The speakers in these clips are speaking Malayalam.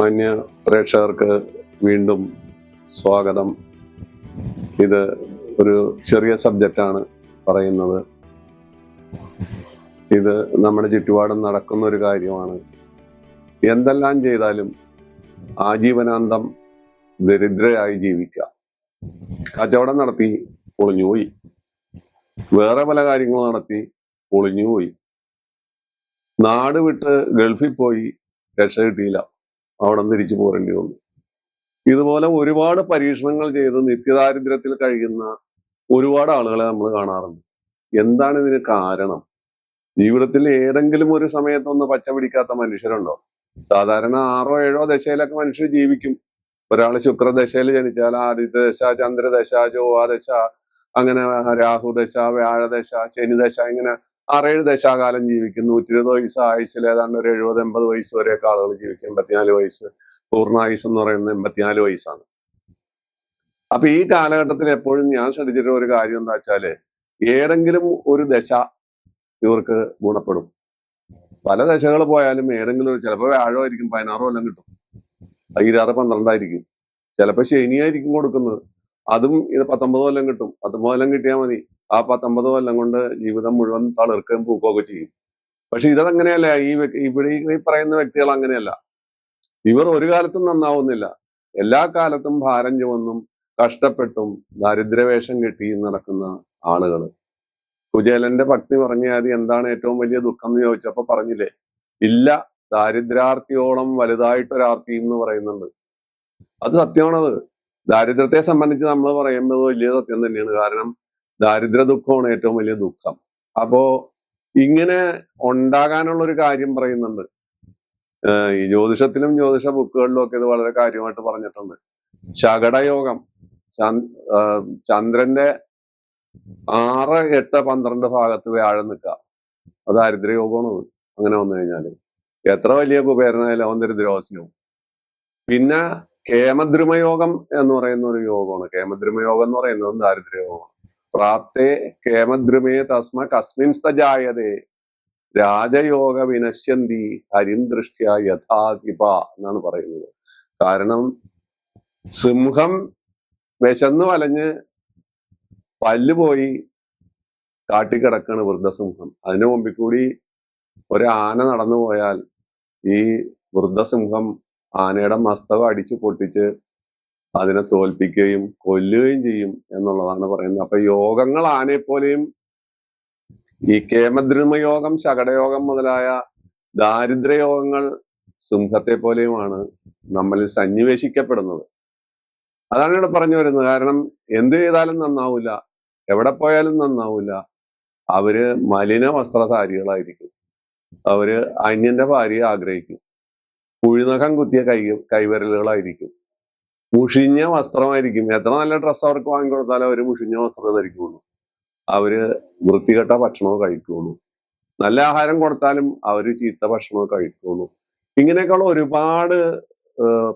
മാന്യ പ്രേക്ഷകർക്ക് വീണ്ടും സ്വാഗതം. ഇത് ഒരു ചെറിയ സബ്ജക്റ്റാണ് പറയുന്നത്. ഇത് നമ്മുടെ ചുറ്റുപാടും നടക്കുന്ന ഒരു കാര്യമാണ്. എന്തെല്ലാം ചെയ്താലും ആജീവനാന്തം ദരിദ്രരായി ജീവിക്കുക. കച്ചവടം നടത്തി പൊളിഞ്ഞുപോയി, വേറെ പല കാര്യങ്ങളും നടത്തി പൊളിഞ്ഞുപോയി, നാട് വിട്ട് ഗൾഫിൽ പോയി രക്ഷ കിട്ടിയില്ല, അവിടെ തിരിച്ചു പോരേണ്ടി വന്നു. ഇതുപോലെ ഒരുപാട് പരീക്ഷണങ്ങൾ ചെയ്ത് നിത്യദാരിദ്ര്യത്തിൽ കഴിയുന്ന ഒരുപാട് ആളുകളെ നമ്മൾ കാണാറുണ്ട്. എന്താണ് ഇതിന് കാരണം? ജീവിതത്തിൽ ഏതെങ്കിലും ഒരു സമയത്തൊന്ന് പച്ച പിടിക്കാത്ത മനുഷ്യരുണ്ടോ? സാധാരണ 6 7 ദശയിലൊക്കെ മനുഷ്യർ ജീവിക്കും. ഒരാൾ ശുക്രദശയിൽ ജനിച്ചാൽ ആദിത്യ ദശ, ചന്ദ്രദശ, ചൊവ്വാദശ, അങ്ങനെ രാഹുദശ, വ്യാഴദശ, ശനിദശ, ഇങ്ങനെ 6 7 ദശാകാലം ജീവിക്കും. 120 വയസ്സ് ആയുസിൽ ഏതാണ്ട് ഒരു 70 80 വയസ്സ് വരെയൊക്കെ ആളുകൾ ജീവിക്കും. 84 വയസ്സ് പൂർണ്ണായുസ് എന്ന് പറയുന്നത് 84 വയസ്സാണ്. അപ്പൊ ഈ കാലഘട്ടത്തിൽ എപ്പോഴും ഞാൻ ശ്രദ്ധിച്ചിട്ടുള്ള ഒരു കാര്യം എന്താ വെച്ചാല്, ഏതെങ്കിലും ഒരു ദശ ഇവർക്ക് ഗുണപ്പെടും. പല ദശകൾ പോയാലും ഏതെങ്കിലും ഒരു, ചിലപ്പോൾ വ്യാഴമായിരിക്കും 16 കൊല്ലം കിട്ടും, 26 12 ആയിരിക്കും, ചിലപ്പോൾ ശനിയായിരിക്കും കൊടുക്കുന്നത്, അതും ഇത് 19 കൊല്ലം കിട്ടും. 19 കൊല്ലം കിട്ടിയാൽ മതി, ആ 19 കൊല്ലം കൊണ്ട് ജീവിതം മുഴുവൻ തളിർക്കുകയും പൂക്കുകയൊക്കെ ചെയ്യും. പക്ഷെ ഇതങ്ങനെയല്ല. ഇവിടെ ഈ പറയുന്ന വ്യക്തികൾ അങ്ങനെയല്ല. ഇവർ ഒരു കാലത്തും നന്നാവുന്നില്ല. എല്ലാ കാലത്തും ഭാരം ചുമന്നും കഷ്ടപ്പെട്ടും ദാരിദ്ര്യവേഷം കെട്ടി നടക്കുന്ന ആളുകൾ. കുചേലന്റെ ഭക്തി പറഞ്ഞാൽ എന്താണ് ഏറ്റവും വലിയ ദുഃഖം എന്ന് ചോദിച്ചപ്പോ പറഞ്ഞില്ലേ, ഇല്ല ദാരിദ്ര്യാർത്ഥിയോളം വലുതായിട്ടൊരാർത്തിയും എന്ന് പറയുന്നുണ്ട്. അത് സത്യമാണത്. ദാരിദ്ര്യത്തെ സംബന്ധിച്ച് നമ്മൾ പറയുന്നത് വലിയ സത്യം തന്നെയാണ്. കാരണം ദാരിദ്ര്യ ദുഃഖമാണ് ഏറ്റവും വലിയ ദുഃഖം. അപ്പോ ഇങ്ങനെ ഉണ്ടാകാനുള്ള ഒരു കാര്യം പറയുന്നുണ്ട്. ഈ ജ്യോതിഷത്തിലും ജ്യോതിഷ ബുക്കുകളിലും ഒക്കെ ഇത് വളരെ കാര്യമായിട്ട് പറഞ്ഞിട്ടുണ്ട്. ശകടയോഗം, ചന്ദ്രന്റെ 6 8 12 ഭാഗത്ത് വ്യാഴം നിൽക്കുക, അത് ദാരിദ്ര്യയോഗമാണ്. അങ്ങനെ വന്നു കഴിഞ്ഞാല് എത്ര വലിയ കുബേരനായാലും അവൻ ദരിദ്രവാസിയാവും. പിന്നെ കേമദ്രുമയോഗം എന്ന് പറയുന്ന ഒരു യോഗമാണ്. കേമദ്രുമയോഗം എന്ന് പറയുന്നത് ദാരിദ്ര്യയോഗമാണ്. പ്രാപ്തേ കേമദ്രുമേ തസ്മ കസ്മിൻ സ്തജായതേ രാജയോഗ വിനശ്യന്തി ഹരിം ദൃഷ്ട്യ യഥാധിപ എന്നാണ് പറയുന്നത്. കാരണം സിംഹം വിശന്ന് വലഞ്ഞ് പല്ല് പോയി കാട്ടിക്കിടക്കാണ് വൃദ്ധസിംഹം. അതിന്റെ മുമ്പിൽ കൂടി ഒരു ആന നടന്നു പോയാൽ ഈ വൃദ്ധസിംഹം ആനയുടെ മസ്തകം അടിച്ചു പൊട്ടിച്ച് അതിനെ തോൽപ്പിക്കുകയും കൊല്ലുകയും ചെയ്യും എന്നുള്ളതാണ് പറയുന്നത്. അപ്പൊ യോഗങ്ങൾ ആനയെപ്പോലെയും ഈ കേമദ്രുമയോഗം, ശകടയോഗം മുതലായ ദാരിദ്ര്യയോഗങ്ങൾ സിംഹത്തെ പോലെയുമാണ് നമ്മളിൽ സന്നിവേശിക്കപ്പെടുന്നത്. അതാണ് ഇവിടെ പറഞ്ഞു വരുന്നത്. കാരണം എന്ത് ചെയ്താലും നന്നാവില്ല, എവിടെ പോയാലും നന്നാവില്ല. അവര് മലിന വസ്ത്രധാരികളായിരിക്കും. അവര് അന്യന്റെ ഭാര്യയെ ആഗ്രഹിക്കും. കുഴിനഖം കുത്തിയ കൈവിരലുകളായിരിക്കും. മുഷിഞ്ഞ വസ്ത്രമായിരിക്കും. എത്ര നല്ല ഡ്രസ്സ് അവർക്ക് വാങ്ങിക്കൊടുത്താലും അവര് മുഷിഞ്ഞ വസ്ത്രം ധരിക്കുള്ളൂ. അവര് വൃത്തികെട്ട ഭക്ഷണവും കഴിക്കുള്ളൂ. നല്ല ആഹാരം കൊടുത്താലും അവര് ചീത്ത ഭക്ഷണവും കഴിക്കുള്ളൂ. ഇങ്ങനെയൊക്കെയുള്ള ഒരുപാട്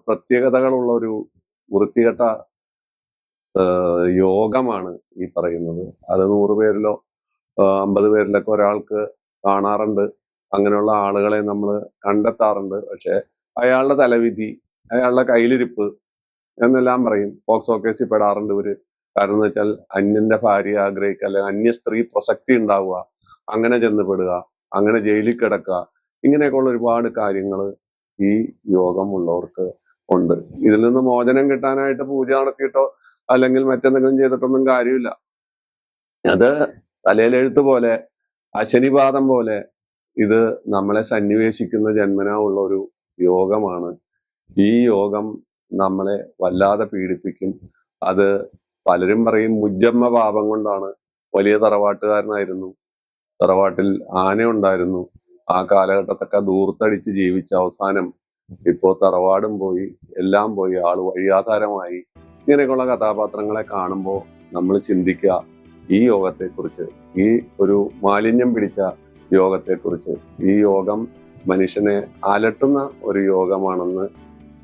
പ്രത്യേകതകളുള്ള ഒരു വൃത്തികെട്ട യോഗമാണ് ഈ പറയുന്നത്. അത് 100 പേരിലോ 50 പേരിലൊക്കെ ഒരാൾക്ക് കാണാറുണ്ട്. അങ്ങനെയുള്ള ആളുകളെ നമ്മൾ കണ്ടെത്താറുണ്ട്. പക്ഷെ അയാളുടെ തലവിധി, അയാളുടെ കയ്യിലിരിപ്പ് എന്നെല്ലാം പറയും. പോക്സോ കേസിൽ പെടാറുണ്ട് ഇവര്. കാരണം എന്ന് വെച്ചാൽ അന്യന്റെ ഭാര്യയെ ആഗ്രഹിക്കുക, അല്ലെങ്കിൽ അന്യ സ്ത്രീ പ്രസക്തി ഉണ്ടാവുക, അങ്ങനെ ചെന്നപ്പെടുക, അങ്ങനെ ജയിലിൽ കിടക്കുക, ഇങ്ങനെയൊക്കെയുള്ള ഒരുപാട് കാര്യങ്ങൾ ഈ യോഗമുള്ളവർക്ക് ഉണ്ട്. ഇതിൽ നിന്ന് മോചനം കിട്ടാനായിട്ട് പൂജ നടത്തിയിട്ടോ അല്ലെങ്കിൽ മറ്റെന്തെങ്കിലും ചെയ്തിട്ടൊന്നും കാര്യമില്ല. അത് തലയിലെഴുത്ത് പോലെ, അശനിപാതം പോലെ ഇത് നമ്മളെ സന്നിവേശിക്കുന്ന ജന്മനാ ഉള്ള ഒരു യോഗമാണ്. ഈ യോഗം നമ്മളെ വല്ലാതെ പീഡിപ്പിക്കും. അത് പലരും പറയും മുജ്ജമ്മ പാപം കൊണ്ടാണ്. വലിയ തറവാട്ടുകാരനായിരുന്നു, തറവാട്ടിൽ ആന ഉണ്ടായിരുന്നു, ആ കാലഘട്ടത്തൊക്കെ ദൂർത്തടിച്ച് ജീവിച്ച അവസാനം ഇപ്പോ തറവാടും പോയി, എല്ലാം പോയി, ആള് വഴിയാധാരമായി. ഇങ്ങനെയൊക്കെയുള്ള കഥാപാത്രങ്ങളെ കാണുമ്പോൾ നമ്മൾ ചിന്തിക്കുക ഈ യോഗത്തെക്കുറിച്ച്, ഈ ഒരു മാലിന്യം പിടിച്ച യോഗത്തെക്കുറിച്ച്. ഈ യോഗം മനുഷ്യനെ അലട്ടുന്ന ഒരു യോഗമാണെന്ന്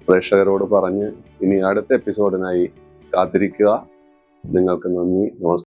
പ്രേക്ഷകരോട് പറഞ്ഞ് ഇനി അടുത്ത എപ്പിസോഡിനായി കാത്തിരിക്കുക. നിങ്ങൾക്ക് നന്ദി, നമസ്കാരം.